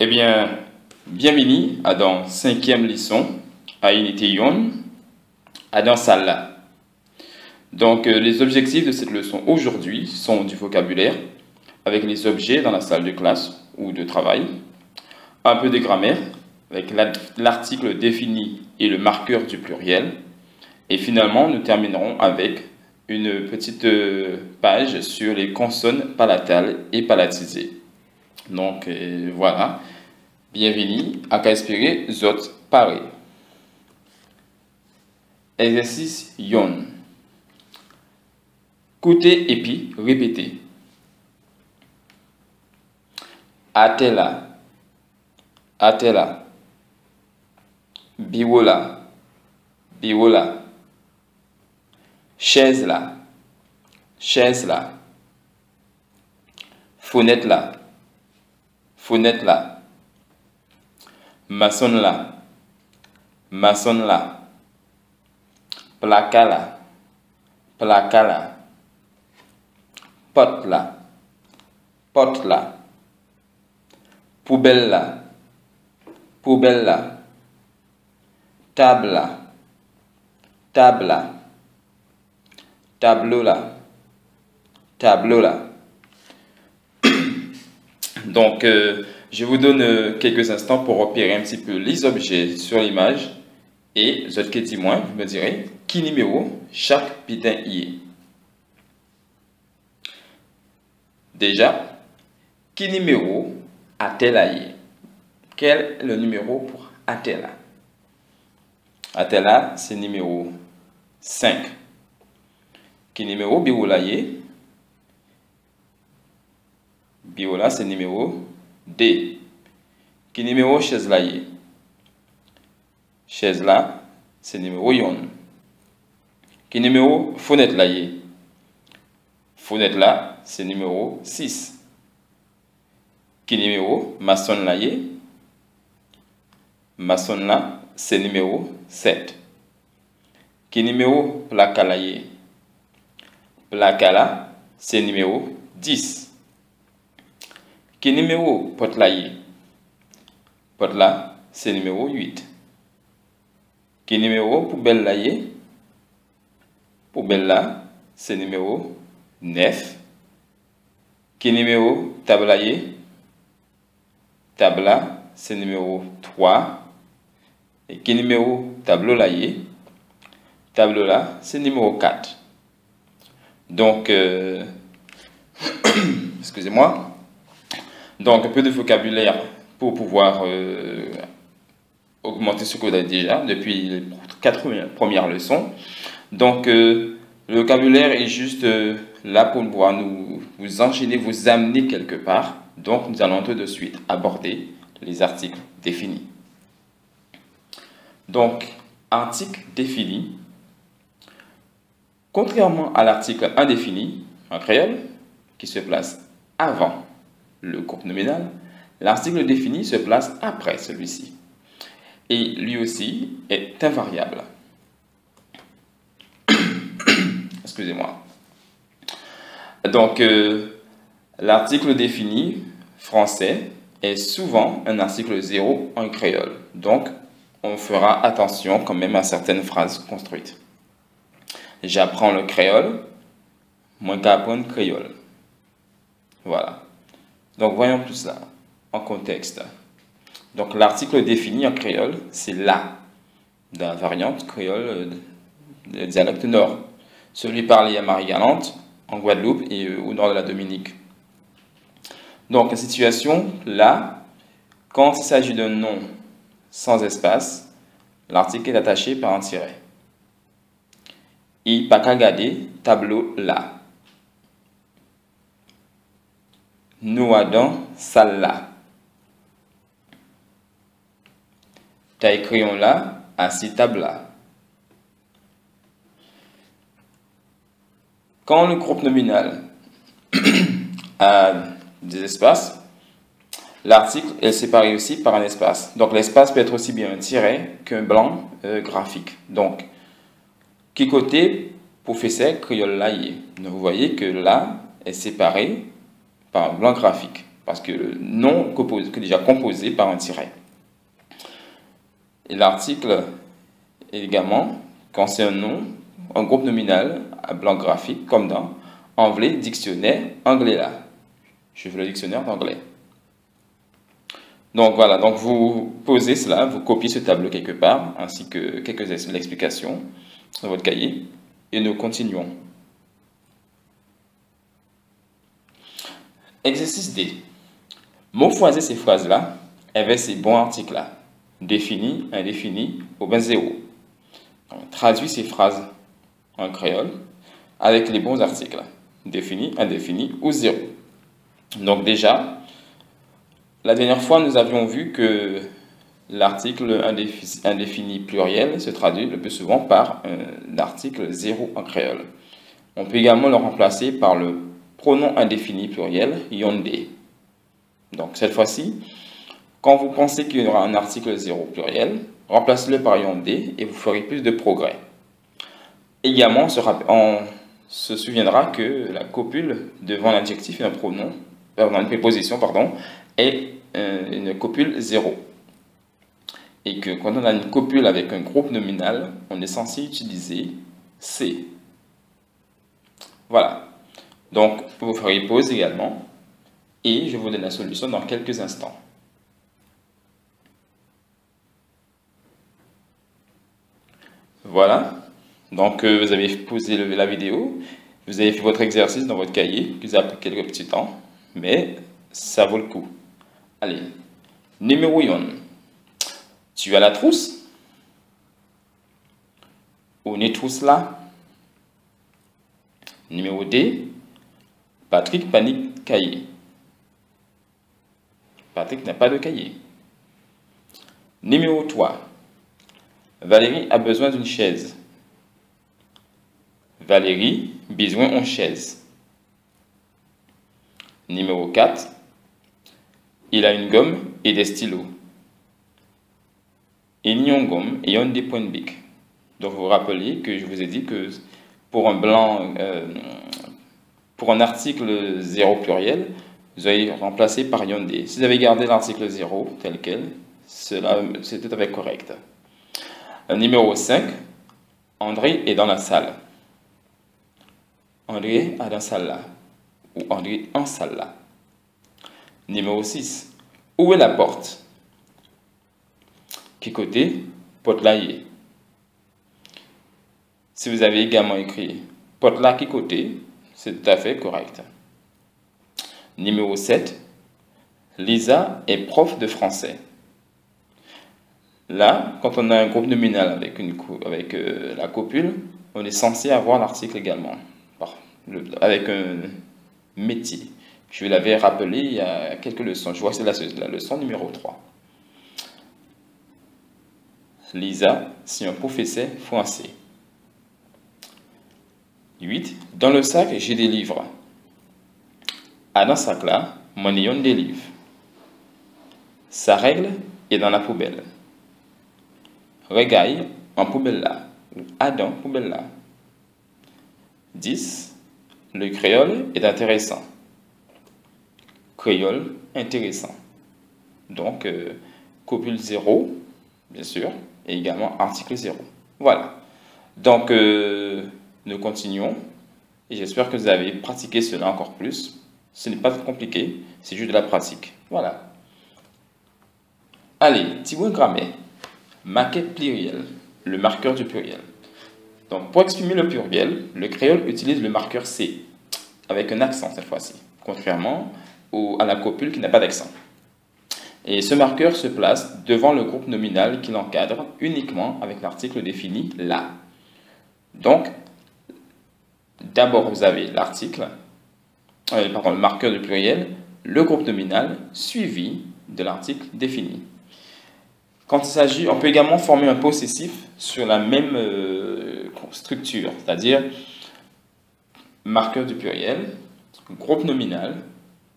Eh bien, bienvenue à dans cinquième leçon à Unité Yon, à dans salle. Donc, les objectifs de cette leçon aujourd'hui sont du vocabulaire avec les objets dans la salle de classe ou de travail, un peu de grammaire avec l'article défini et le marqueur du pluriel, et finalement, nous terminerons avec une petite page sur les consonnes palatales et palatisées. Donc, voilà. Bienvenue à Kaspire Zot Paré. Exercice Yon. Côté et puis répétez. Atela. Atela. Biwola. Biwola. Chaise là. Chaise là. Fenêtre là. Fenêtre là. Maçon là. Maçon là. Placard là. Placard là. Porte là. Porte là. Poubelle là. Poubelle là. Table là. Table là. Tableau là. Tableau là. Donc, je vous donne quelques instants pour repérer un petit peu les objets sur l'image. Et, je te dis moi, vous me direz, qui numéro chaque pitin y est. Déjà, qui numéro Atela y est? Quel est le numéro pour Atela? Atela, c'est numéro 5. Qui numéro Biola y est? Biola, c'est numéro D. Qui numéro chaise là y est? Chaise là, c'est numéro yon. Qui numéro fenêtre là y est? Fenêtre là, c'est numéro 6. Qui numéro maçon là y est? Maçon là, c'est numéro 7. Qui numéro placard là y est? Placard là, c'est numéro 10. Qui numéro porte là y est? Porte là, c'est numéro 8. Qui numéro poubelle là y est? Poubelle là, c'est numéro 9. Qui numéro table là y est? Table là, c'est numéro 3. Et qui numéro tableau là y est? Tableau là, c'est numéro 4. Donc, excusez-moi. Donc, un peu de vocabulaire pour pouvoir augmenter ce que vous avez déjà depuis les 4 premières leçons. Donc, le vocabulaire est juste là pour pouvoir vous enchaîner, vous amener quelque part. Donc, nous allons tout de suite aborder les articles définis. Donc, article défini. Contrairement à l'article indéfini en créole, qui se place avant le groupe nominal, l'article défini se place après celui-ci. Et lui aussi est invariable. Excusez-moi. Donc, l'article défini français est souvent un article 0 en créole. Donc, on fera attention quand même à certaines phrases construites. J'apprends le créole, moins qu'à apprendre créole. Voilà. Donc, voyons tout cela en contexte. Donc, l'article défini en créole, c'est la, dans la variante créole du dialecte nord. Celui parlé à Marie-Galante, en Guadeloupe et au nord de la Dominique. Donc, la situation, là, quand il s'agit d'un nom sans espace, l'article est attaché par un tiret. Il pas qu'à garder tableau là. Nous avons salle là. Taille crayon là, assis table là. Quand le groupe nominal a des espaces, l'article est séparé aussi par un espace. Donc l'espace peut être aussi bien un tiret qu'un blanc graphique. Donc, qui côté professeur créole là y est. Donc vous voyez que là est séparé par un blanc graphique. parce que le nom est déjà composé par un tiret. Et l'article également concerne un groupe nominal à blanc graphique, comme dans anglais, dictionnaire, anglais là. Je veux le dictionnaire d'anglais. Donc voilà, donc vous posez cela, vous copiez ce tableau quelque part, ainsi que quelques explications dans votre cahier, et nous continuons. Exercice D. Mots-foisez ces phrases-là avec ces bons articles-là. Défini, indéfini, ou bien zéro. Donc, traduis ces phrases en créole avec les bons articles. Défini, indéfini ou zéro. Donc déjà, la dernière fois, nous avions vu que l'article indéfini pluriel se traduit le plus souvent par l'article zéro en créole. On peut également le remplacer par le pronom indéfini pluriel, yondé. Donc cette fois-ci, quand vous pensez qu'il y aura un article zéro pluriel, remplacez-le par yondé et vous ferez plus de progrès. Également, on se souviendra que la copule devant l'adjectif et un pronom, une préposition, pardon, est une copule 0. Et que quand on a une copule avec un groupe nominal, on est censé utiliser C. Voilà. Donc, vous ferez pause également. Et je vous donne la solution dans quelques instants. Voilà. Donc, vous avez posé la vidéo. Vous avez fait votre exercice dans votre cahier, qui vous a pris quelques petits temps. Mais ça vaut le coup. Allez. Numéro 1. Tu as la trousse? On est tous là. Numéro 2. Patrick panique cahier. Patrick n'a pas de cahier. Numéro 3. Valérie a besoin d'une chaise. Valérie besoin d'une chaise. Numéro 4. Il a une gomme et des stylos. Il y a une gomme et des points de bic. Donc vous vous rappelez que je vous ai dit que pour un blanc, pour un article 0 pluriel, vous allez remplacer par yondé. Si vous avez gardé l'article 0 tel quel, c'est tout à fait correct. Numéro 5, André est dans la salle. André est dans la salle là. Ou André en salle là. Numéro 6, où est la porte? Qui côté? Porte là y est. Si vous avez également écrit porte là qui côté, c'est tout à fait correct. Numéro 7, Lisa est prof de français. Là, quand on a un groupe nominal avec la copule, on est censé avoir l'article également, avec un métier. Je vous l'avais rappelé il y a quelques leçons. Je vois que c'est la leçon numéro 3. Lisa, c'est un professeur français. 8. Dans le sac, j'ai des livres. Dans le sac là, mon ayant des livres. Sa règle est dans la poubelle. Regaille en poubelle là. Ou dans poubelle là. 10. Le créole est intéressant. Créole intéressant. Donc, copule 0, bien sûr, et également article 0. Voilà. Donc, nous continuons. Et j'espère que vous avez pratiqué cela encore plus. Ce n'est pas très compliqué, c'est juste de la pratique. Voilà. Allez, petit mot de grammaire. Maquette pluriel, le marqueur du pluriel. Donc, pour exprimer le pluriel, le créole utilise le marqueur C, avec un accent cette fois-ci, contrairement à la copule qui n'a pas d'accent. Et ce marqueur se place devant le groupe nominal qui l'encadre uniquement avec l'article défini là. Donc, d'abord vous avez l'article, le marqueur du pluriel, le groupe nominal suivi de l'article défini. Quand il s'agit, on peut également former un possessif sur la même structure, c'est-à-dire marqueur du pluriel, groupe nominal,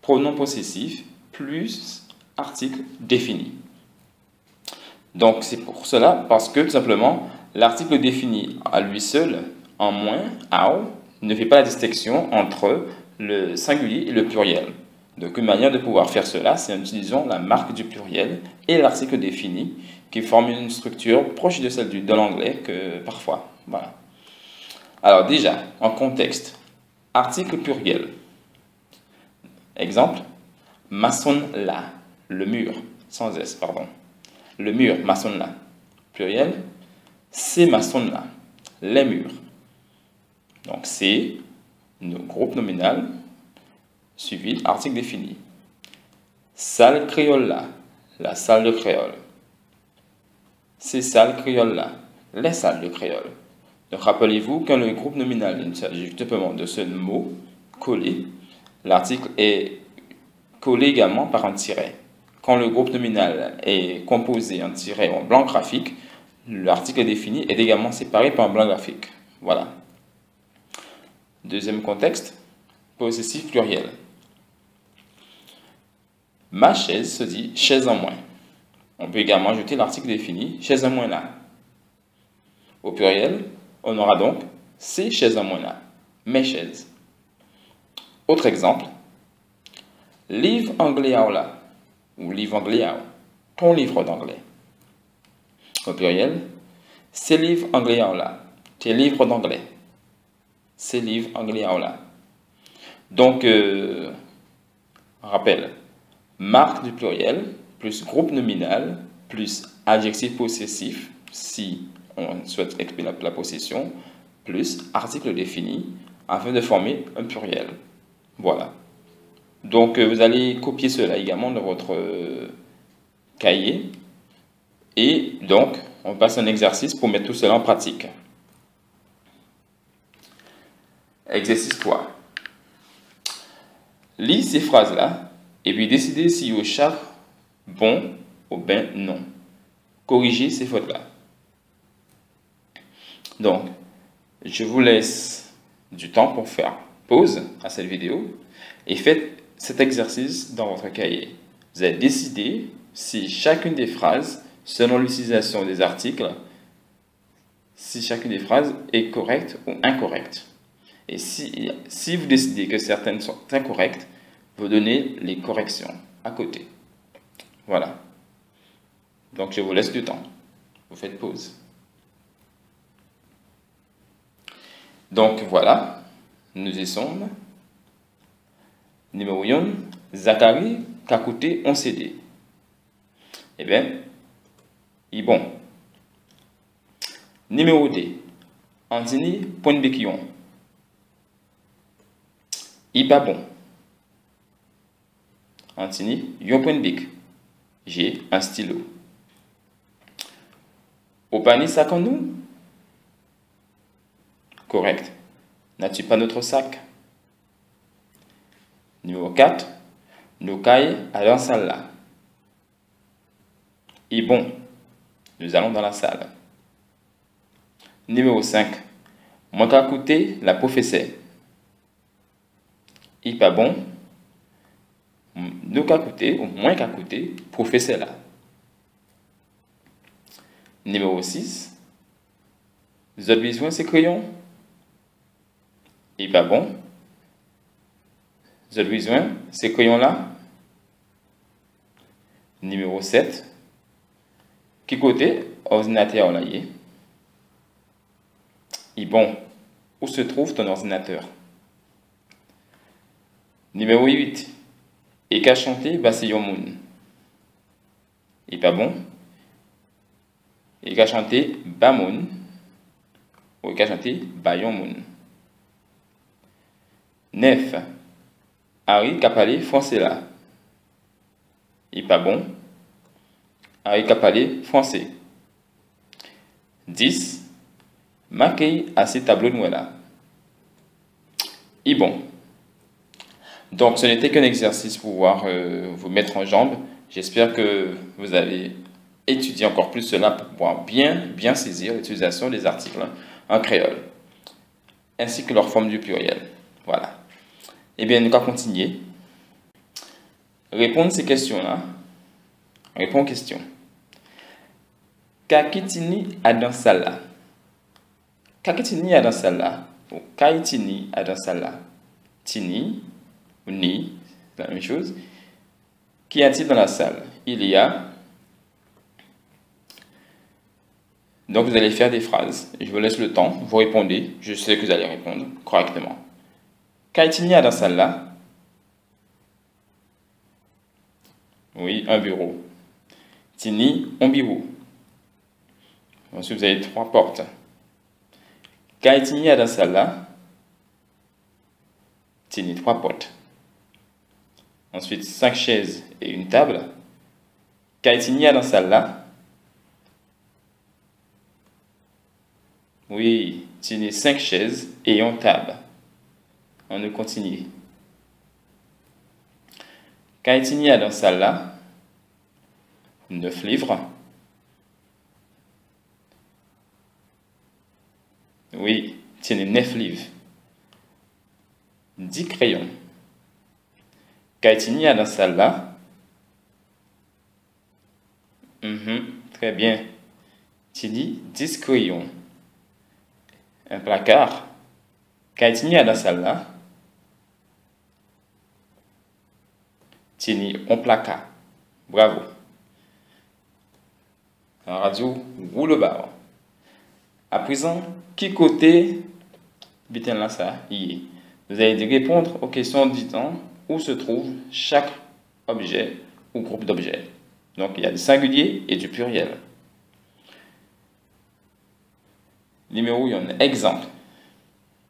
pronom possessif, plus article défini. Donc c'est pour cela, parce que tout simplement, l'article défini à lui seul, en moins, au, ne fait pas la distinction entre le singulier et le pluriel. Donc, une manière de pouvoir faire cela, c'est en utilisant la marque du pluriel et l'article défini qui forment une structure proche de celle de l'anglais que parfois. Voilà. Alors déjà, en contexte, article pluriel. Exemple, maçonne là, le mur, sans S, pardon. Le mur, maçonne là. Pluriel, c'est maçonne là, les murs. Donc c'est le groupe nominal suivi d'article défini. Salle créole là, la salle de créole. Ces salles créoles là, les salles de créole. Donc rappelez-vous que le groupe nominal, il s'agit simplement de ce mot collé. L'article est collé également par un tiret. Quand le groupe nominal est composé en tiret en blanc graphique, l'article défini est également séparé par un blanc graphique. Voilà. Deuxième contexte, possessif pluriel. Ma chaise se dit chaise en moins. On peut également ajouter l'article défini chaise en moins là. Au pluriel, on aura donc ces chaises en moins là, mes chaises. Autre exemple, livre anglais là, ou livre anglais ton livre d'anglais. Au pluriel, ces livres anglais là, tes livres d'anglais. Ces livres anglais là. Donc, rappel, marque du pluriel plus groupe nominal plus adjectif possessif si on souhaite exprimer la possession plus article défini afin de former un pluriel. Voilà. Donc, vous allez copier cela également dans votre cahier. Et donc, on passe un exercice pour mettre tout cela en pratique. Exercice 3. Lis ces phrases-là et puis décidez si au chat bon ou bien non. Corrigez ces fautes-là. Donc, je vous laisse du temps pour faire pause à cette vidéo et faites cet exercice dans votre cahier. Vous allez décider si chacune des phrases, selon l'utilisation des articles, si chacune des phrases est correcte ou incorrecte. Et si vous décidez que certaines sont incorrectes, vous donnez les corrections à côté. Voilà. Donc, je vous laisse du temps. Vous faites pause. Donc, voilà. Nous y sommes. Numéro 1, Zachary qui a coûté un CD. Eh bien, il est bon. Numéro 2, Anthony point de béquillon. Il n'est pas bon. Anthony, yon point de bic. J'ai un stylo. Au panier sac en nous? Correct. N'as-tu pas notre sac? Numéro 4. Nos cailles à la salle là. Et bon, nous allons dans la salle. Numéro 5. Moi qu'a coûté la professeure. Il pas bon. Nous qu'a coûté, ou moins qu'a coûté, professeur là. Numéro 6. Vous avez besoin de ces crayons? Il pas bon. Vous avez besoin de ces crayons là? Numéro 7. Qui côté ordinateur là y est? Et bon, où se trouve ton ordinateur? Numéro 8. Et qu'a chanté Bassillon Moun? Et pas bon? Et qu'a chanté Bamoun? Ou qu'a chanté Bayon Moun? 9. Harry qu'a parlé français là? Et pas bon? Harry qu'a parlé français. 10. Marquez à ces tableaux de là. Et bon. Donc, ce n'était qu'un exercice pour pouvoir vous mettre en jambe. J'espère que vous allez étudier encore plus cela pour pouvoir bien saisir l'utilisation des articles en créole, ainsi que leur forme du pluriel. Voilà. Eh bien, nous allons continuer. Répondre à ces questions-là. Répondre aux questions. Kakitini a dans salle là. Kakitini a dans salle là. Ou kaitini a dans salle là. Tini ou ni, la même chose. Qu'y a-t-il dans la salle? Il y a... Donc, vous allez faire des phrases. Je vous laisse le temps. Vous répondez. Je sais que vous allez répondre correctement. Qu'a-t-il y a dans la salle là? Oui, un bureau. Tini, un bureau. Ensuite, vous avez 3 portes. Qu'a-t-il y a dans la salle là? Tini, 3 portes. Ensuite, 5 chaises et une table. Qu'a-t-il y a dans la salle là? Oui, Tini, 5 chaises et une table. On ne continue. Qu'a-t-il y a dans la salle là? 9 livres. Oui, tiens, 9 livres. 10 crayons. Qu'a-t-il y a dans la salle là? Très bien. Tu dis 10 crayons. Un placard. Qu'a-t-il y a dans la salle là? Tu dis un placard. Bravo. En radio, roule bas. À présent, qui côté bitin là ça y est. Vous allez répondre aux questions disant où se trouve chaque objet ou groupe d'objets. Donc il y a du singulier et du pluriel. Numéro 1, exemple.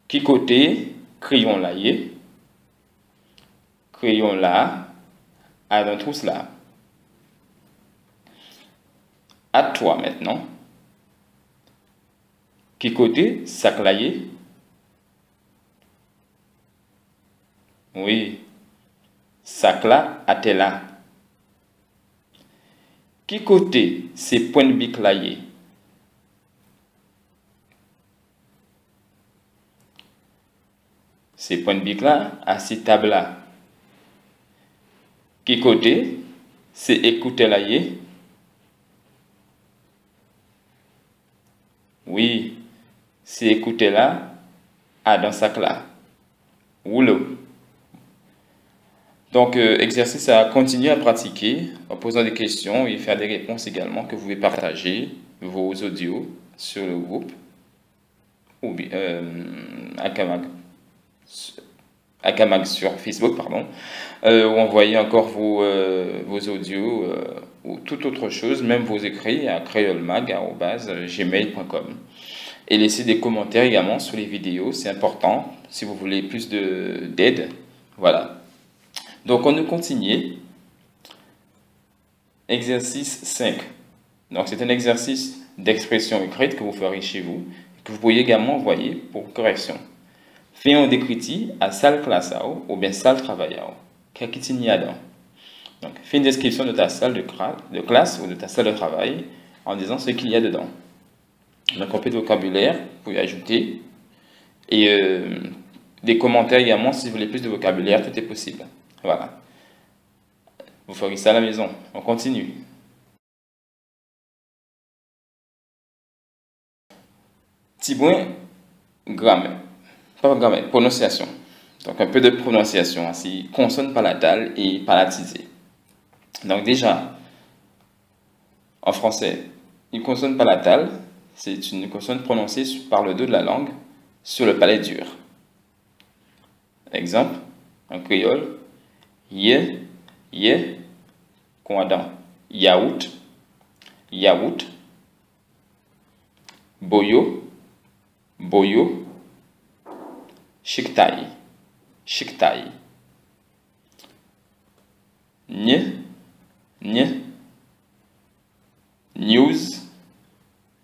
Qui côté crayon là y est. Crayon là à dans tout cela. À toi maintenant. Qui côté sac là y est. Oui, sac là à tes là. Qui côté c'est point de bic là y est. Ces points de bic là à ces tables là. Qui côté c'est écouter là y est. Oui, c'est écouter là à dans sac là. Rouleau. Donc, exercice à continuer à pratiquer en posant des questions et faire des réponses également que vous pouvez partager vos audios sur le groupe ou bien Akamag sur Facebook, pardon, ou envoyer encore vos audios ou toute autre chose, même vos écrits à creolmag@gmail.com. Et laissez des commentaires également sur les vidéos, c'est important si vous voulez plus d'aide. Voilà. Donc, on continue. Exercice 5. Donc, c'est un exercice d'expression écrite que vous ferez chez vous, que vous pourriez également envoyer pour correction. Fais un décrit à salle classe ou bien salle travail. Qu'est-ce qu'il y a dedans? Donc, fais une description de ta salle de classe ou de ta salle de travail en disant ce qu'il y a dedans. Donc, un peu de vocabulaire, vous pouvez ajouter. Et des commentaires également, si vous voulez plus de vocabulaire, tout est possible. Voilà. Vous ferez ça à la maison. On continue. Petit point, grammaire. Pas grammaire, prononciation. Donc un peu de prononciation, ainsi consonne palatale et palatisée. Donc déjà, en français, une consonne palatale, c'est une consonne prononcée par le dos de la langue sur le palais dur. Exemple, en créole, ye, qu'on yaourt, yaourt, boyo, boyo, chiktaï, chiktaï, nye, news,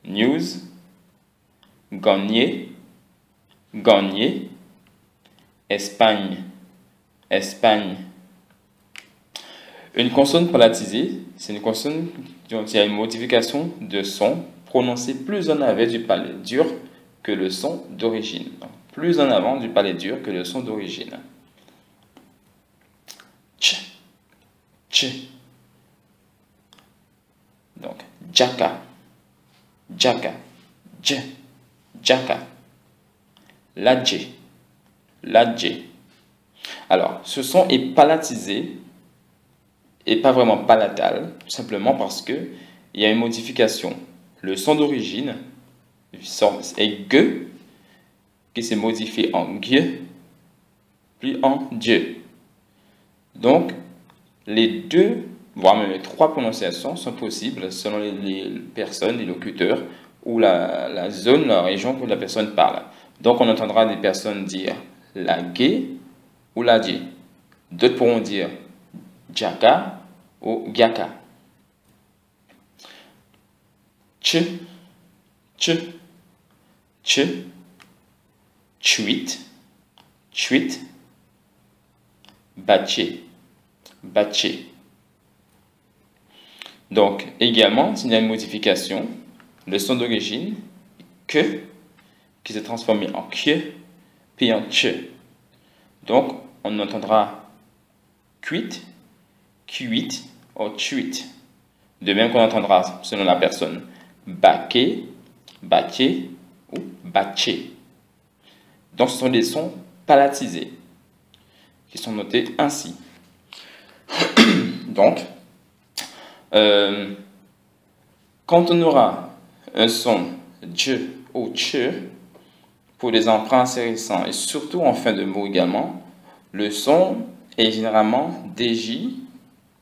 news, gagner, gagner, Espagne, Espagne. Une consonne palatisée, c'est une consonne dont il y a une modification de son prononcé plus en avant du palais dur que le son d'origine. Plus en avant du palais dur que le son d'origine. Tch, tch. Donc, jaka, jaka, dj, jaka. Ladje, ladje. Alors, ce son est palatisé et pas vraiment palatal, tout simplement parce que il y a une modification. Le son d'origine est G, qui s'est modifié en G, puis en Dieu. Donc, les deux, voire même les trois prononciations sont possibles selon les personnes, les locuteurs, ou la zone, la région que la personne parle. Donc, on entendra des personnes dire la G ou la J. D'autres pourront dire Jaka ou Gyaka. Ch, ch, ch, chuit, chuit, baché, baché. Donc, également, s'il y a une modification, le son d'origine, que, qui s'est transformé en que, puis en che. Donc, on entendra cuit, cuit ou chuit. De même qu'on entendra, selon la personne, baqué, baché ou baché. Donc, ce sont des sons palatisés qui sont notés ainsi. Donc, quand on aura un son dj ou che pour les emprunts assez récents et surtout en fin de mot également, le son est généralement dj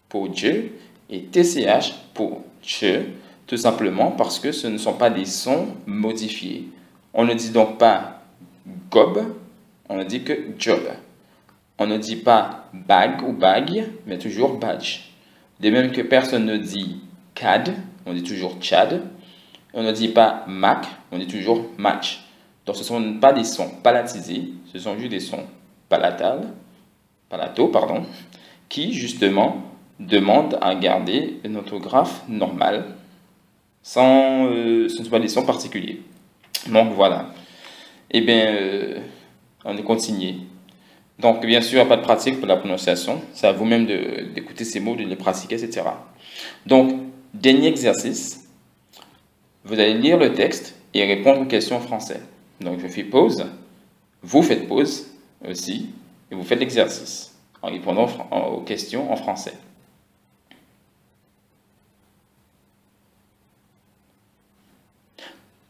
pour dj et tch pour che, tout simplement parce que ce ne sont pas des sons modifiés. On ne dit donc pas gob, on ne dit que job. On ne dit pas bag ou bag, mais toujours badge. De même que personne ne dit CAD, on dit toujours Chad. On ne dit pas Mac, on dit toujours match. Donc ce ne sont pas des sons palatisés, ce sont juste des sons palataux, qui justement demandent à garder une orthographe normale, ce ne sont pas des sons particuliers. Donc voilà. Eh bien, on est continué. Donc, bien sûr, il n'y a pas de pratique pour la prononciation. C'est à vous-même d'écouter ces mots, de les pratiquer, etc. Donc, dernier exercice. Vous allez lire le texte et répondre aux questions en français. Donc, je fais pause. Vous faites pause aussi. Et vous faites l'exercice en répondant aux questions en français.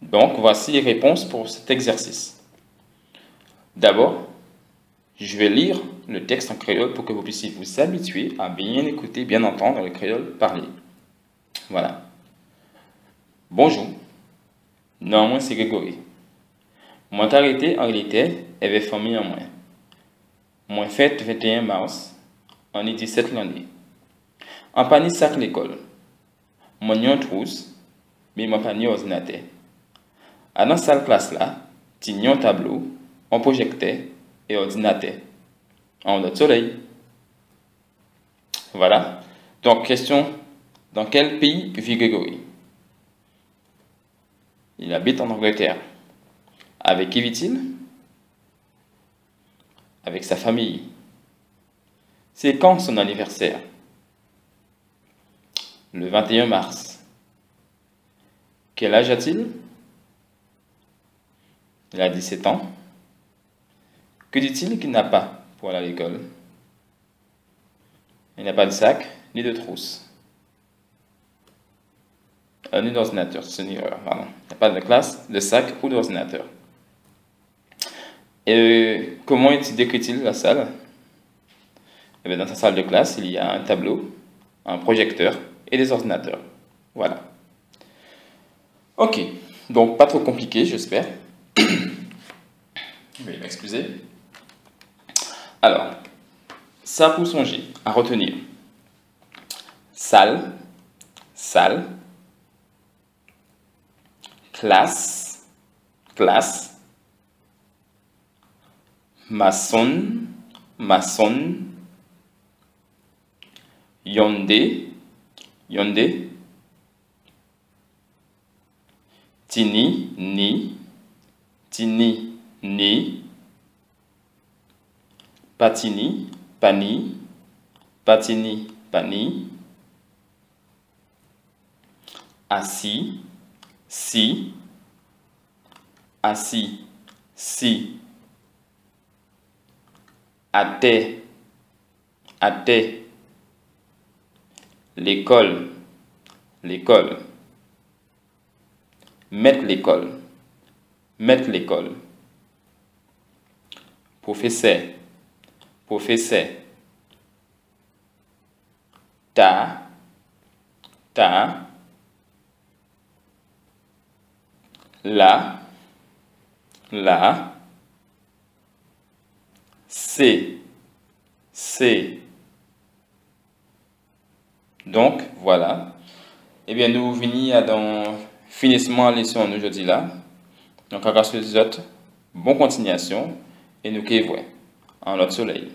Donc, voici les réponses pour cet exercice. D'abord, je vais lire le texte en créole pour que vous puissiez vous habituer à bien écouter, bien entendre le créole parler. Voilà. Bonjour. Non, moi c'est Grégory. Moi t'arrêté en réalité, avait famille en moi. Moi fête 21 mars, en 17 l'année. En pani sac l'école. Moi n'y trousse, mais moi pas ni ordinateur. À dans salle classe là, t'y un tableau, un projecteur et ordinateur. En notre soleil. Voilà. Donc, question, dans quel pays vit Grégory? Il habite en Angleterre. Avec qui vit-il? Avec sa famille. C'est quand son anniversaire? Le 21 mars. Quel âge a-t-il? Il a 17 ans. Que dit-il qu'il n'a pas pour aller à l'école? Il n'a pas de sac ni de trousse. Ni d'ordinateur, c'est une erreur, pardon. Il n'y a pas de classe, de sac ou d'ordinateur. Et comment décrit-il la salle? Eh bien, dans sa salle de classe, il y a un tableau, un projecteur et des ordinateurs. Voilà. Ok, donc pas trop compliqué, j'espère. Veuillez m'excuser. Alors, ça pour songer, à retenir. Salle, salle, classe, classe, maçon, maçon, yondé, yondé, tini, ni, tini, ni, patini, pani, patini, pani, assis, si, assis, si, athée, athée. L'école, l'école. Mettre l'école, mettre l'école. Professeur, professeur. Ta, ta. La, la. C'est. Donc, voilà. Eh bien, nous venons dans finissement la leçon aujourd'hui là. Donc, à grâce aux autres, bonne continuation et nous qui voyons en notre soleil.